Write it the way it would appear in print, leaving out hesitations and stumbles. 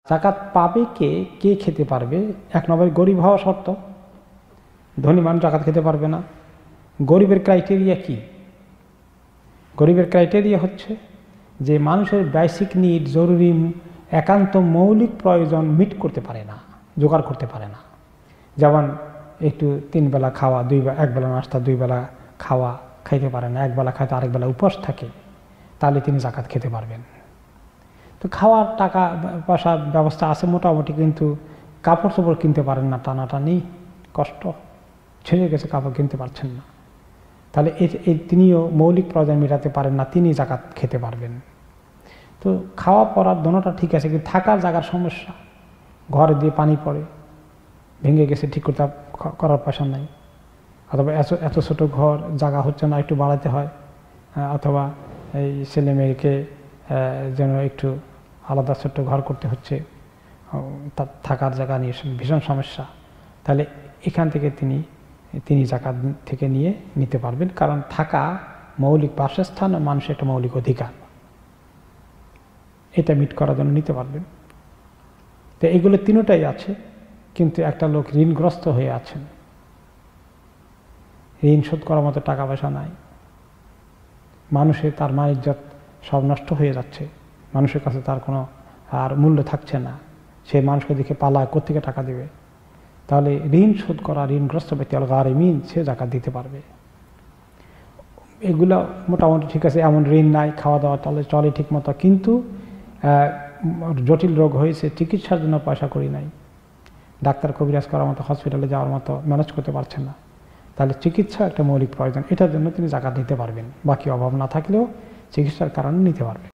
জাকাত পাবে কে, কে খেতে পারবে? এক নম্বরে গরিব হওয়া শর্ত, ধনী মানুষ জাকাত খেতে পারবে না। গরিবের ক্রাইটেরিয়া কি? গরিবের ক্রাইটেরিয়া হচ্ছে যে মানুষের বেসিক নিড, জরুরি একান্ত মৌলিক প্রয়োজন মিট করতে পারে না, জোগাড় করতে পারে না। যেমন একটু 3 বেলা খাওয়া, এক বেলা নাস্তা, 2 বেলা খাওয়া খাইতে পারে না, 1 বেলা খাইতে আরেক বেলা উপোস থাকে, তাহলে তিনি জাকাত খেতে পারবেন। তো খাওয়ার টাকা পয়সার ব্যবস্থা আছে মোটামুটি, কিন্তু কাপড় চোপড় কিনতে পারেন না, টানাটানি কষ্ট, ছেড়ে গেছে, কাপড় কিনতে পারছেন না, তাহলে তিনিও মৌলিক প্রয়োজন মেটাতে পারেন না, তিনি জাকাত খেতে পারবেন। তো খাওয়া পড়ার দোনোটা ঠিক আছে, কিন্তু থাকার জায়গার সমস্যা, ঘরে দিয়ে পানি পড়ে, ভেঙে গেছে, ঠিক করতে করার পয়সা নাই, অথবা এত ছোট ঘর, জায়গা হচ্ছে না, একটু বাড়াতে হয়, অথবা এই ছেলে মেয়েকে যেন একটু আলাদা ছোট্ট ঘর করতে হচ্ছে, তার থাকার জায়গা নিয়ে ভীষণ সমস্যা, তাহলে এখান থেকে তিনি জাকাত থেকে নিতে পারবেন। কারণ থাকা মৌলিক বাসস্থান মানুষের একটা মৌলিক অধিকার, এটা মিট করার জন্য নিতে পারবেন। তো এগুলো তিনটাই আছে, কিন্তু একটা লোক ঋণগ্রস্ত হয়ে আছেন, ঋণ শোধ করার মতো টাকা পয়সা নাই, মানুষের তার মান ইজ্জত সব নষ্ট হয়ে যাচ্ছে, মানুষের কাছে তার কোনো আর মূল্য থাকছে না, সে মানুষকে দেখে পালায়, কোত্থেকে টাকা দেবে? তাহলে ঋণ শোধ করা, ঋণগ্রস্ত ব্যক্তি গারিমিন, সে জাকাত দিতে পারবে। এগুলো মোটামুটি ঠিক আছে, এমন ঋণ নাই, খাওয়া দাওয়া চলে ঠিক মতো, কিন্তু জটিল রোগ হয়েছে, চিকিৎসার জন্য পয়সা করি নাই, ডাক্তার কবিরাজ করার মতো, হসপিটালে যাওয়ার মতো ম্যানেজ করতে পারছেন না, তাহলে চিকিৎসা একটা মৌলিক প্রয়োজন, এটার জন্য তিনি জাকাত দিতে পারবেন। বাকি অভাব না থাকলেও চিকিৎসার কারণে নিতে পারবেন।